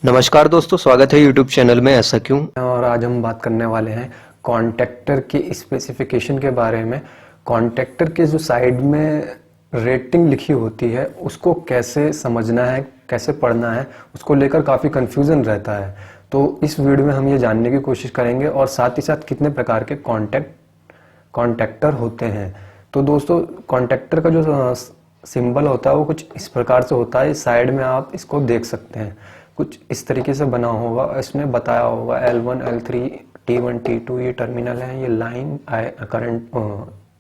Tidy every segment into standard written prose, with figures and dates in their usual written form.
नमस्कार दोस्तों, स्वागत है यूट्यूब चैनल में ऐसा क्यों। और आज हम बात करने वाले हैं कॉन्टैक्टर की स्पेसिफिकेशन के बारे में। कॉन्टैक्टर के जो साइड में रेटिंग लिखी होती है उसको कैसे समझना है, कैसे पढ़ना है, उसको लेकर काफ़ी कन्फ्यूज़न रहता है। तो इस वीडियो में हम ये जानने की कोशिश करेंगे और साथ ही साथ कितने प्रकार के कॉन्टैक्टर होते हैं। तो दोस्तों, कॉन्टैक्टर का जो सिंबल होता है वो कुछ इस प्रकार से होता है। साइड में आप इसको देख सकते हैं, कुछ इस तरीके से बना होगा। इसमें बताया होगा L1 L3 T1 T2 ये टर्मिनल है, ये लाइन करंट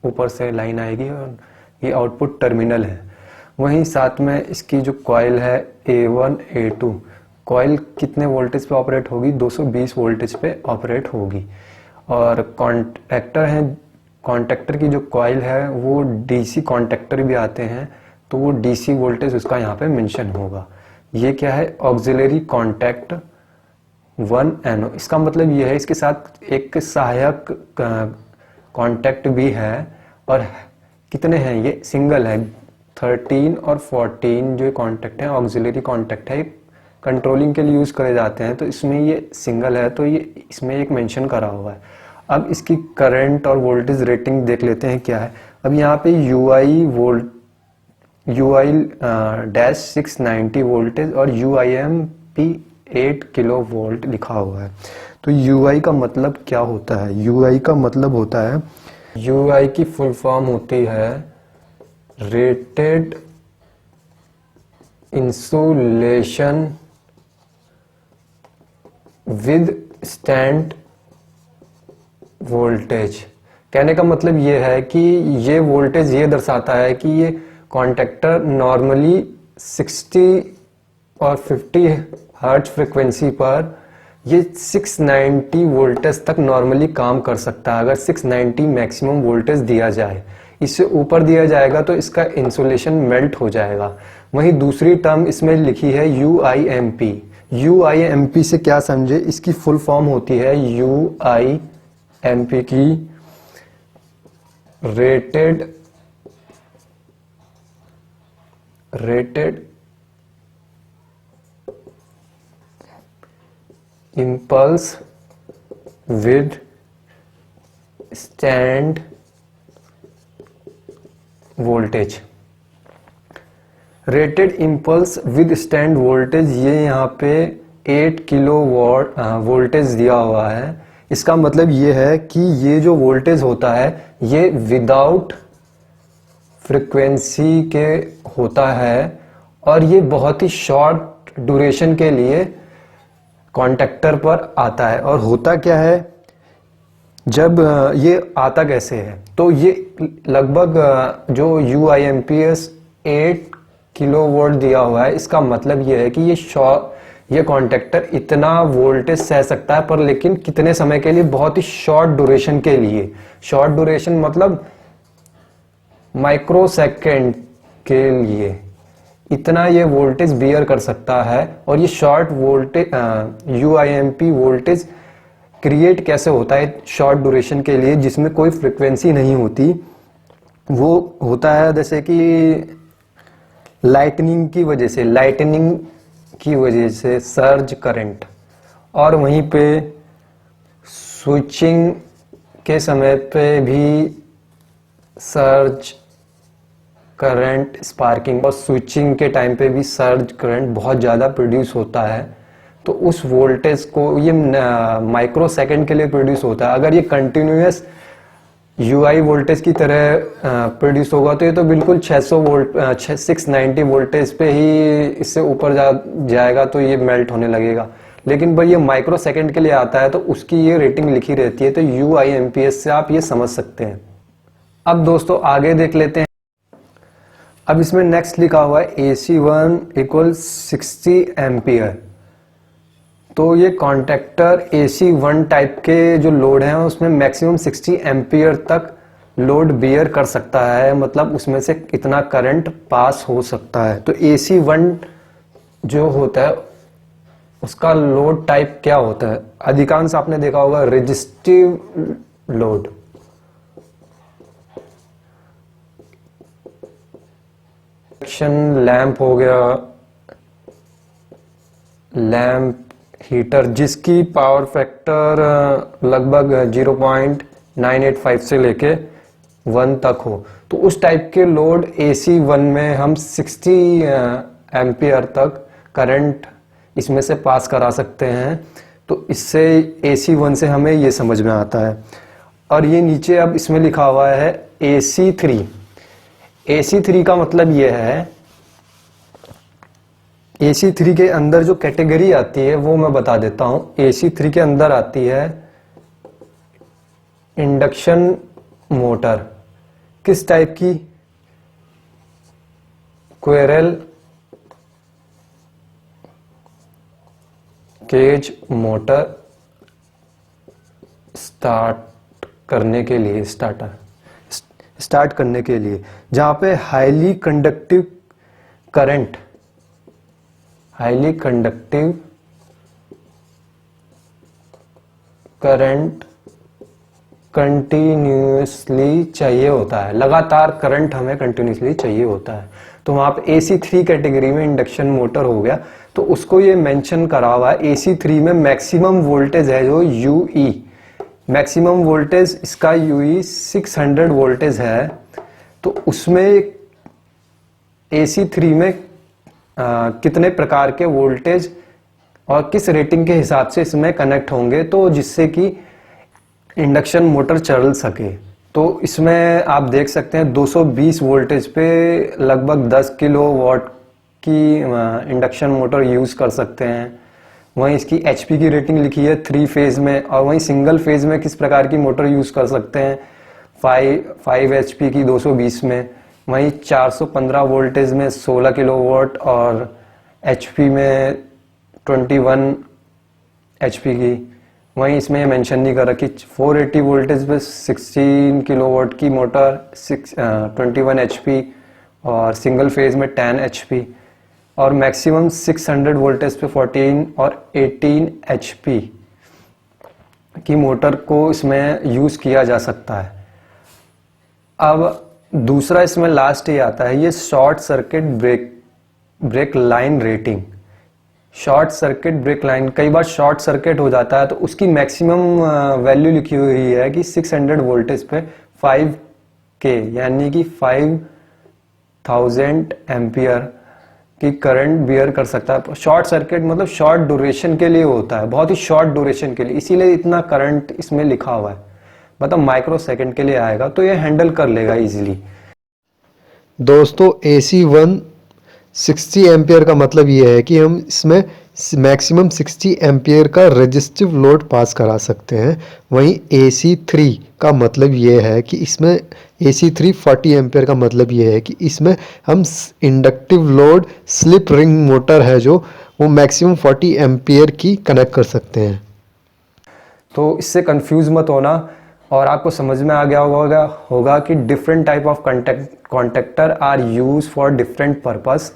ऊपर से लाइन आएगी और ये आउटपुट टर्मिनल है। वहीं साथ में इसकी जो कॉइल है A1 A2, कॉइल कितने वोल्टेज पे ऑपरेट होगी? 220 वोल्टेज पे ऑपरेट होगी। और कॉन्टैक्टर की जो कॉइल है वो डीसी कॉन्टैक्टर भी आते हैं, तो वो डीसी वोल्टेज उसका यहाँ पे मेंशन होगा। ये क्या है? Auxiliary contact 1NO। इसका मतलब ये है इसके साथ एक सहायक कॉन्टैक्ट भी है। और कितने हैं? ये सिंगल है। 13 और 14 जो कॉन्टैक्ट है ऑक्सिलरी कॉन्टैक्ट है, कंट्रोलिंग के लिए यूज करे जाते हैं। तो इसमें ये सिंगल है, तो ये इसमें एक मेंशन करा हुआ है। अब इसकी करंट और वोल्टेज रेटिंग देख लेते हैं क्या है। अब यहाँ पे UI डैश 690 वोल्टेज और UIMP 8 किलो वोल्ट लिखा हुआ है। तो UI का मतलब क्या होता है? UI का मतलब होता है, UI की फुल फॉर्म होती है rated insulation withstand voltage. कहने का मतलब ये है कि ये वोल्टेज ये दर्शाता है कि ये कॉन्टैक्टर नॉर्मली 60 और 50 हर्ट्ज फ्रिक्वेंसी पर ये 690 वोल्टेज तक नॉर्मली काम कर सकता है। अगर 690 मैक्सिमम वोल्टेज दिया जाए, इससे ऊपर दिया जाएगा तो इसका इंसुलेशन मेल्ट हो जाएगा। वहीं दूसरी टर्म इसमें लिखी है UIMP। UIMP से क्या समझे? इसकी फुल फॉर्म होती है UIMP की rated impulse with stand voltage. Rated impulse with stand voltage, ये यहाँ पे 8 किलो वोल्टेज दिया हुआ है। इसका मतलब ये है कि ये जो वोल्टेज होता है ये विदाउट फ्रिक्वेंसी के होता है और ये बहुत ही शॉर्ट ड्यूरेशन के लिए कॉन्टैक्टर पर आता है। और होता क्या है, जब ये आता कैसे है? तो ये लगभग जो UIMPS 8 किलो वोल्ट दिया हुआ है, इसका मतलब ये है कि ये कॉन्टैक्टर इतना वोल्टेज सह सकता है, पर लेकिन कितने समय के लिए? बहुत ही शॉर्ट ड्यूरेशन के लिए। शॉर्ट ड्यूरेशन मतलब माइक्रो सेकेंड के लिए इतना ये वोल्टेज बियर कर सकता है। और ये short voltage UIMP voltage create कैसे होता है शॉर्ट ड्यूरेशन के लिए, जिसमें कोई फ्रिक्वेंसी नहीं होती? वो होता है जैसे कि लाइटनिंग की वजह से सर्ज करंट, और वहीं पे स्विचिंग के समय पे भी सर्ज करंट, स्पार्किंग, और स्विचिंग के टाइम पे भी सर्ज करंट बहुत ज़्यादा प्रोड्यूस होता है। तो उस वोल्टेज को ये माइक्रो सेकेंड के लिए प्रोड्यूस होता है। अगर ये कंटिन्यूस UI वोल्टेज की तरह प्रोड्यूस होगा तो ये तो बिल्कुल 690 वोल्टेज पे ही इससे ऊपर जाएगा, तो ये मेल्ट होने लगेगा। लेकिन भाई ये माइक्रो सेकेंड के लिए आता है तो उसकी ये रेटिंग लिखी रहती है। तो UIMPS से आप ये समझ सकते हैं। अब दोस्तों आगे देख लेते हैं। अब इसमें नेक्स्ट लिखा हुआ है AC1 = 60 एम्पियर। तो ये कॉन्टैक्टर AC1 टाइप के जो लोड है उसमें मैक्सिमम 60 एम्पियर तक लोड बियर कर सकता है, मतलब उसमें से इतना करंट पास हो सकता है। तो AC1 जो होता है उसका लोड टाइप क्या होता है? अधिकांश आपने देखा होगा रेजिस्टिव लोड। लैंप हो गया, लैंप हीटर जिसकी पावर फैक्टर लगभग 0.985 से लेके 1 तक हो, तो उस टाइप के लोड AC 1 में हम 60 एम्पियर तक करंट इसमें से पास करा सकते हैं। तो इससे AC 1 से हमें ये समझ में आता है। और ये नीचे अब इसमें लिखा हुआ है AC 3। AC 3 का मतलब ये है, AC 3 के अंदर जो कैटेगरी आती है वो मैं बता देता हूं। AC 3 के अंदर आती है इंडक्शन मोटर। किस टाइप की? क्वेरल केज मोटर स्टार्ट करने के लिए, जहां पे हाईली कंडक्टिव करंट कंटिन्यूसली चाहिए होता है। लगातार करंट हमें कंटिन्यूसली चाहिए होता है। तो वहां पे AC 3 कैटेगरी में इंडक्शन मोटर हो गया, तो उसको ये मेंशन करा हुआ है। AC 3 में मैक्सिमम वोल्टेज है जो UE, मैक्सिमम वोल्टेज इसका UE 600 वोल्टेज है। तो उसमें AC 3 में कितने प्रकार के वोल्टेज और किस रेटिंग के हिसाब से इसमें कनेक्ट होंगे, तो जिससे कि इंडक्शन मोटर चल सके। तो इसमें आप देख सकते हैं 220 वोल्टेज पे लगभग 10 किलोवाट की इंडक्शन मोटर यूज कर सकते हैं। वहीं इसकी HP की रेटिंग लिखी है 3 फेज में, और वहीं सिंगल फेज में किस प्रकार की मोटर यूज कर सकते हैं 5 HP की 220 में। वहीं 415 वोल्टेज में 16 किलोवाट और HP में 21 HP की। वहीं इसमें मेंशन नहीं कर रखी 480 वोल्टेज पे 16 किलोवाट की मोटर 21 HP और सिंगल फेज में 10 HP, और मैक्सिमम 600 वोल्टेज पे 14 और 18 HP की मोटर को इसमें यूज किया जा सकता है। अब दूसरा इसमें लास्ट ये आता है, ये short circuit break line rating. Short circuit break line, कई बार शॉर्ट सर्किट हो जाता है तो उसकी मैक्सिमम वैल्यू लिखी हुई है कि 600 वोल्टेज पे 5K यानी कि 5000 एम्पियर की करंट बियर कर सकता है। शॉर्ट सर्किट मतलब शॉर्ट ड्यूरेशन के लिए होता है, बहुत ही शॉर्ट ड्यूरेशन के लिए, इसीलिए इतना करंट इसमें लिखा हुआ है। मतलब माइक्रो सेकंड के लिए आएगा, तो ये हैंडल कर लेगा इजीली। दोस्तों AC 1 60 एम्पियर का मतलब ये है कि हम इसमें मैक्सिमम 60 एम्पियर का रेजिस्टिव लोड पास करा सकते हैं। वहीं AC 3 का मतलब ये है कि इसमें AC 3 40 एम्पियर का मतलब ये है कि इसमें हम inductive load slip ring motor है जो वो मैक्सिमम 40 एम्पियर की कनेक्ट कर सकते हैं। तो इससे कंफ्यूज मत होना, और आपको समझ में आ गया होगा कि different type of contactor are use for different purpose,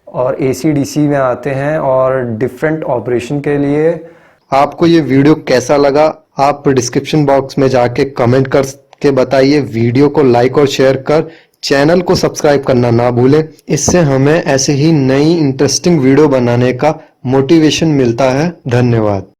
और AC DC में आते हैं और डिफरेंट ऑपरेशन के लिए। आपको ये वीडियो कैसा लगा आप डिस्क्रिप्शन बॉक्स में जाके कमेंट करके बताइए। वीडियो को लाइक और शेयर कर चैनल को सब्सक्राइब करना ना भूलें। इससे हमें ऐसे ही नई इंटरेस्टिंग वीडियो बनाने का मोटिवेशन मिलता है। धन्यवाद।